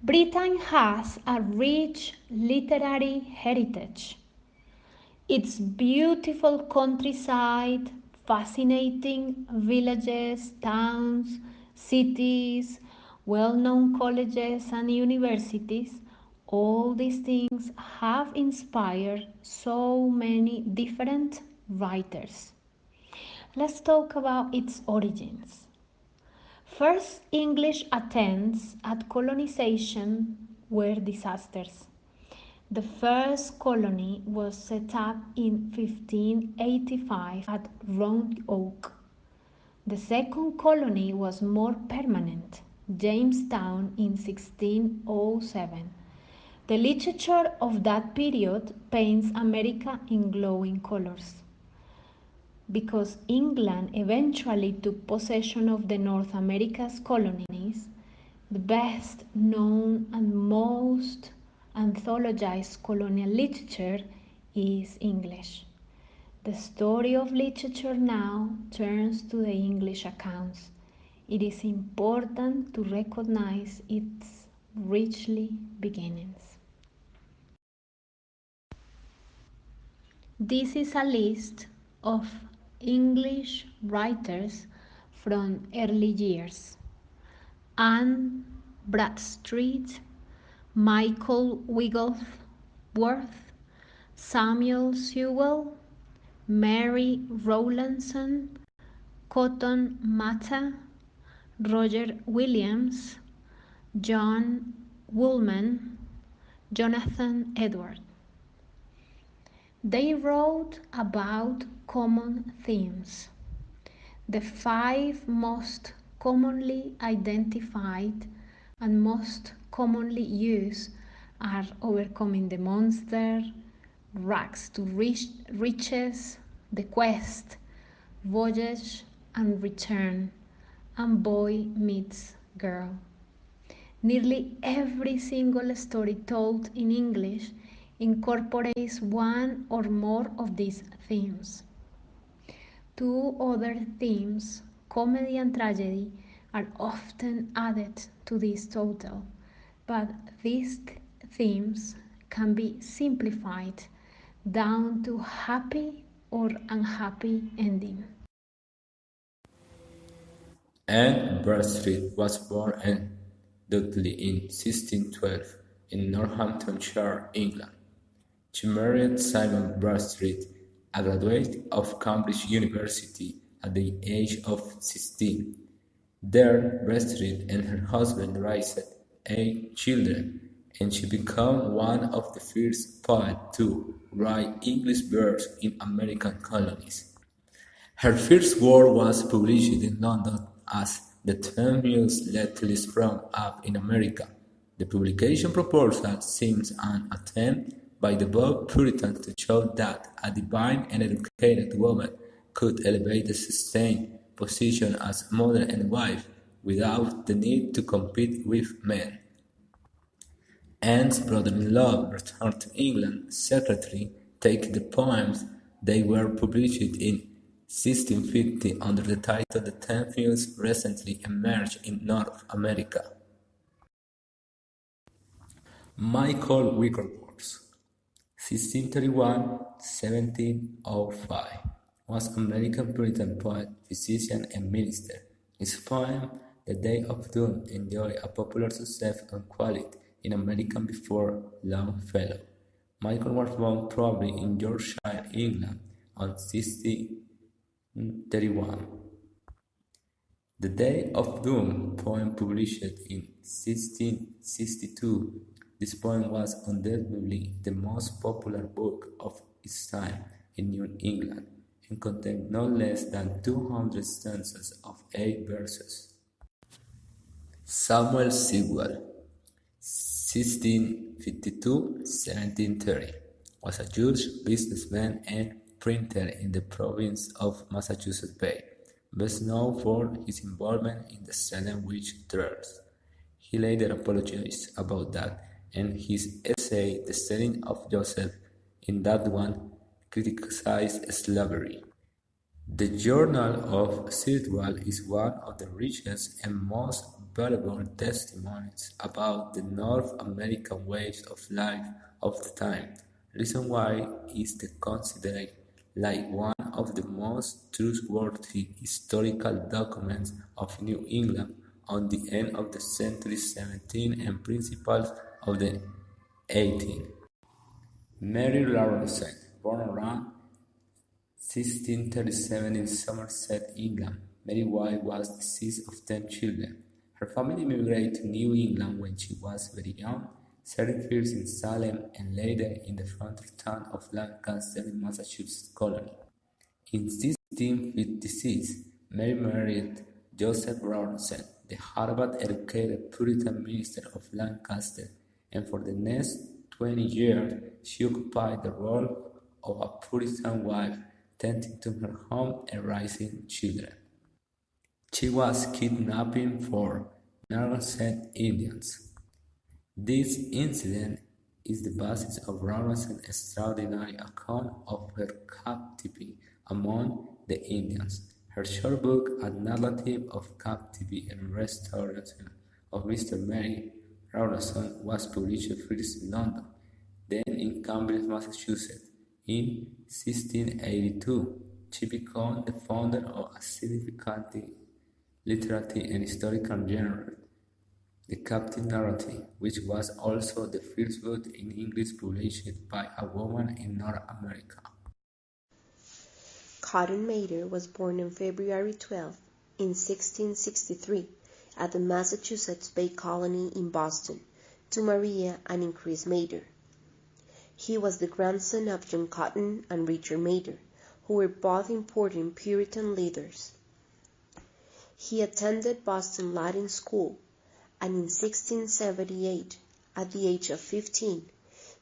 Britain has a rich literary heritage. Its beautiful countryside, fascinating villages, towns, cities, well known colleges and universities, all these things have inspired so many different writers. Let's talk about its origins. First English attempts at colonization were disasters. The first colony was set up in 1585 at Roanoke. The second colony was more permanent, Jamestown, in 1607. The literature of that period paints America in glowing colors. Because England eventually took possession of the North America's colonies, the best known and most anthologized colonial literature is English. The story of literature now turns to the English accounts. It is important to recognize its richly beginnings. This is a list of English writers from early years: Anne Bradstreet, Michael Wigglesworth, Samuel Sewell, Mary Rowlandson, Cotton Mather, Roger Williams, John Woolman, Jonathan Edwards. They wrote about common themes. The five most commonly identified and most commonly used are overcoming the monster, rags to riches, the quest, voyage and return, and boy meets girl. Nearly every single story told in English incorporates one or more of these themes. Two other themes, comedy and tragedy, are often added to this total, but these themes can be simplified down to happy or unhappy ending. Anne Bradstreet was born in Dudley in 1612 in Northamptonshire, England. She married Simon Bradstreet, a graduate of Cambridge University, at the age of 16. There, Bradstreet and her husband raised 8 children, and she became one of the first poets to write English verse in American colonies. Her first work was published in London as "The 10 Mules Led to Sprung Up in America". The publication proposal seems an attempt by the bold Puritans to show that a divine and educated woman could elevate a sustained position as mother and wife without the need to compete with men. Anne's brother-in-law returned to England secretly take the poems. They were published in 1650 under the title "The 10 Mules Recently Emerged in North America". Michael Wigglesworth (1631–1705) was an American Puritan poet, physician, and minister. His poem, "The Day of Doom", enjoyed a popular success and quality in America before Longfellow. Michael was born probably in Yorkshire, England, on 1631. "The Day of Doom" poem published in 1662. This poem was undoubtedly the most popular book of its time in New England, and contained no less than 200 stanzas of 8 verses. Samuel Sewell (1652–1730) was a Jewish businessman and printer in the province of Massachusetts Bay, best known for his involvement in the Salem witch trials. He later apologized about that, and his essay "The Selling of Joseph", in that one, criticized slavery. The Journal of Sitwell is one of the richest and most valuable testimonies about the North American ways of life of the time. Reason why is considered like one of the most trustworthy historical documents of New England on the end of the century 17 and principles of the 18th. Mary Lawrence, born around 1637 in Somerset, England, Mary White was the sixth of 10 children. Her family immigrated to New England when she was very young, settling first in Salem and later in the frontier town of Lancaster in Massachusetts colony. In 1656, Mary married Joseph Rawlinson, the Harvard-educated Puritan minister of Lancaster, and for the next 20 years she occupied the role of a Puritan wife, tending to her home and raising children. She was kidnapping for Narragansett Indians. This incident is the basis of Rawlinson's extraordinary account of her captivity among the Indians. Her short book, A Narrative of Captivity and Restoration of Mr. Mary Rawlinson, was published first in London, then in Cambridge, Massachusetts. In 1682, she became the founder of a significant literary and historical genre, the Captive Narrative, which was also the first book in English published by a woman in North America. Cotton Mather was born on February 12 in 1663 at the Massachusetts Bay Colony in Boston to Maria and Increase Mather. He was the grandson of John Cotton and Richard Mather, who were both important Puritan leaders. He attended Boston Latin School, and in 1678, at the age of 15,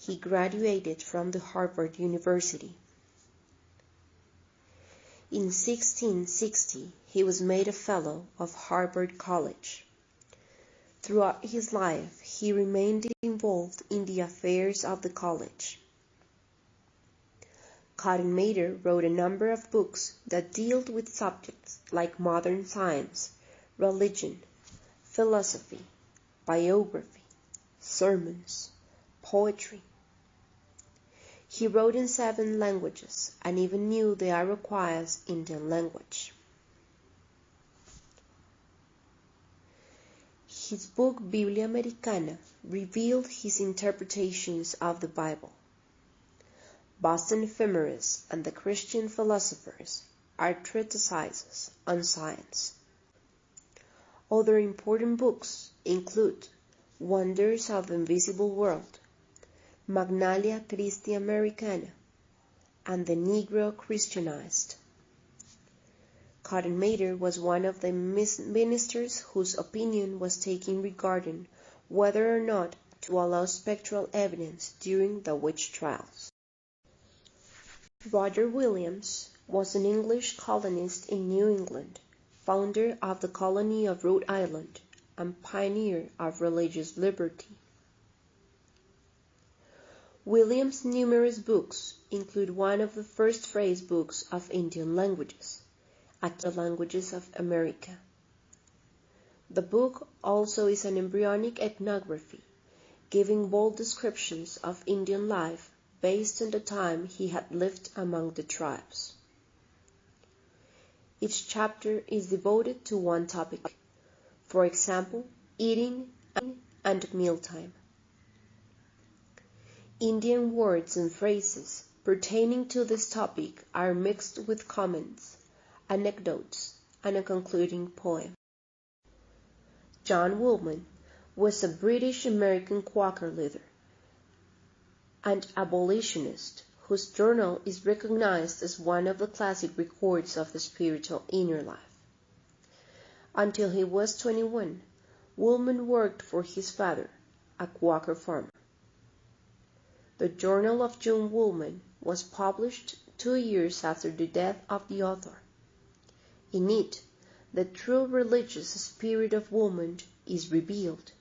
he graduated from the Harvard University. In 1660, he was made a Fellow of Harvard College. Throughout his life, he remained involved in the affairs of the college. Cotton Mather wrote a number of books that dealt with subjects like modern science, religion, philosophy, biography, sermons, poetry. He wrote in 7 languages and even knew the Iroquois Indian language. His book Biblia Americana revealed his interpretations of the Bible. Boston Ephemeris and the Christian Philosophers are treatises on science. Other important books include Wonders of the Invisible World, Magnalia Christi Americana, and The Negro Christianized. Cotton Mather was one of the ministers whose opinion was taken regarding whether or not to allow spectral evidence during the witch trials. Roger Williams was an English colonist in New England, founder of the colony of Rhode Island, and pioneer of religious liberty. Williams' numerous books include one of the first phrase books of Indian languages, the Languages of America. The book also is an embryonic ethnography, giving bold descriptions of Indian life based on the time he had lived among the tribes. Each chapter is devoted to one topic, for example, eating and mealtime. Indian words and phrases pertaining to this topic are mixed with comments, anecdotes, and a concluding poem. John Woolman was a British-American Quaker leader and abolitionist whose journal is recognized as one of the classic records of the spiritual inner life. Until he was 21, Woolman worked for his father, a Quaker farmer. The Journal of John Woolman was published 2 years after the death of the author. In it, the true religious spirit of Woolman is revealed,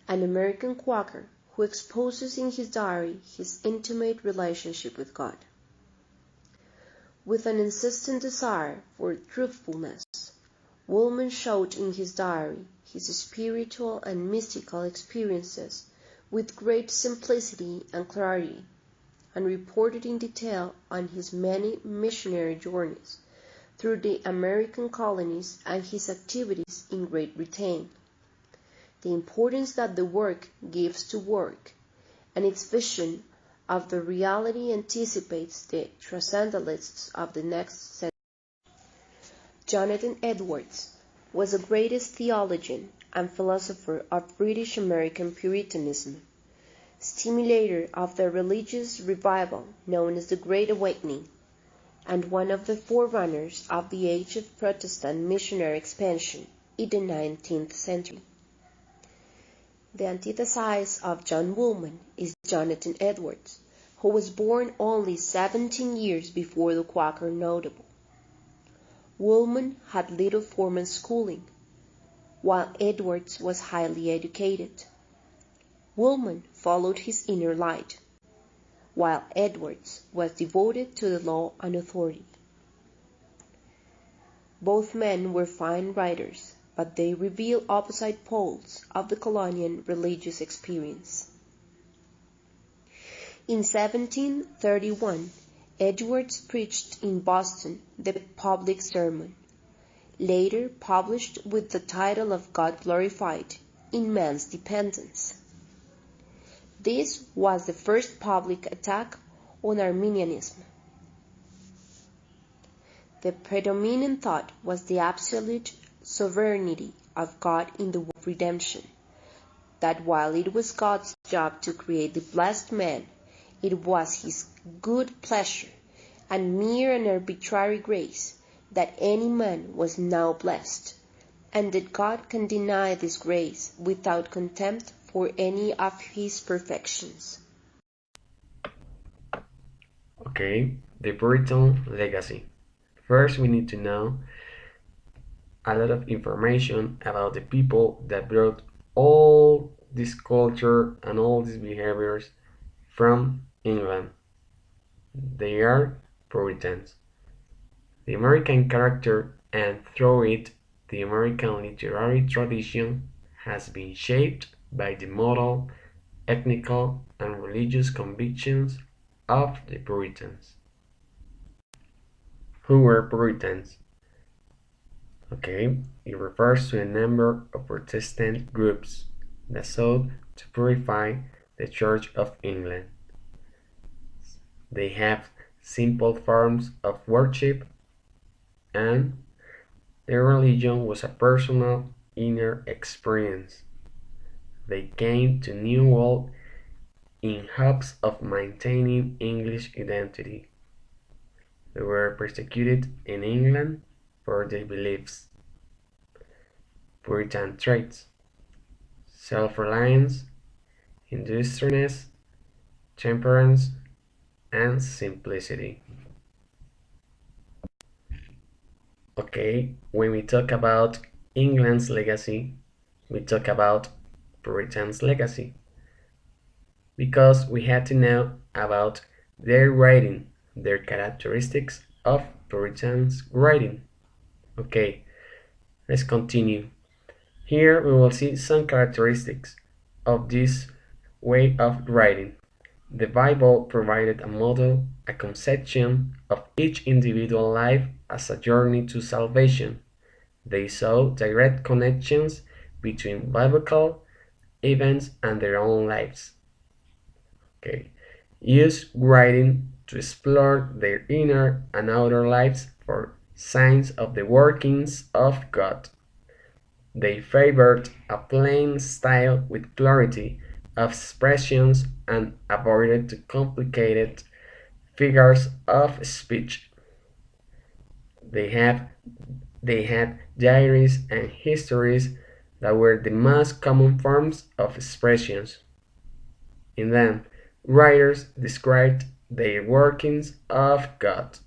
an American Quaker who exposes in his diary his intimate relationship with God. With an insistent desire for truthfulness, Woolman showed in his diary his spiritual and mystical experiences with great simplicity and clarity, and reported in detail on his many missionary journeys through the American colonies and his activities in Great Britain, the importance that the work gives to work, and its vision of the reality anticipates the transcendentalists of the next century. Jonathan Edwards was the greatest theologian and philosopher of British American Puritanism, stimulator of the religious revival known as the Great Awakening, and one of the forerunners of the age of Protestant missionary expansion in the 19th century. The antithesis of John Woolman is Jonathan Edwards, who was born only 17 years before the Quaker notable. Woolman had little formal schooling, while Edwards was highly educated. Woolman followed his inner light, while Edwards was devoted to the law and authority. Both men were fine writers, but they reveal opposite poles of the colonial religious experience. In 1731, Edwards preached in Boston the public sermon, later published with the title of God Glorified, in Man's Dependence. This was the first public attack on Arminianism. The predominant thought was the absolute sovereignty of God in the work of redemption, that while it was God's job to create the blessed man, it was his good pleasure and mere and arbitrary grace that any man was now blessed, and that God can deny this grace without contempt for any of his perfections. Okay, the Puritan legacy. First, we need to know a lot of information about the people that brought all this culture and all these behaviors from England. They are Puritans. The American character, and through it, the American literary tradition, has been shaped by the moral, ethnical, and religious convictions of the Puritans. Who were Puritans? Okay, it refers to a number of Protestant groups that sought to purify the Church of England. They have simple forms of worship, and their religion was a personal inner experience. They came to New World in hopes of maintaining English identity. They were persecuted in England for their beliefs. Puritan traits: self-reliance, industriousness, temperance, and simplicity. Okay, when we talk about England's legacy, we talk about Puritan's legacy, because we had to know about their writing, their characteristics of Puritan's writing. Okay, let's continue. Here we will see some characteristics of this way of writing. The Bible provided a model, a conception of each individual life as a journey to salvation. They saw direct connections between biblical events and their own lives. Okay, use writing to explore their inner and outer lives for signs of the workings of God. They favored a plain style with clarity of expressions and avoided the complicated figures of speech. They had diaries and histories that were the most common forms of expressions. In them, writers described the workings of God.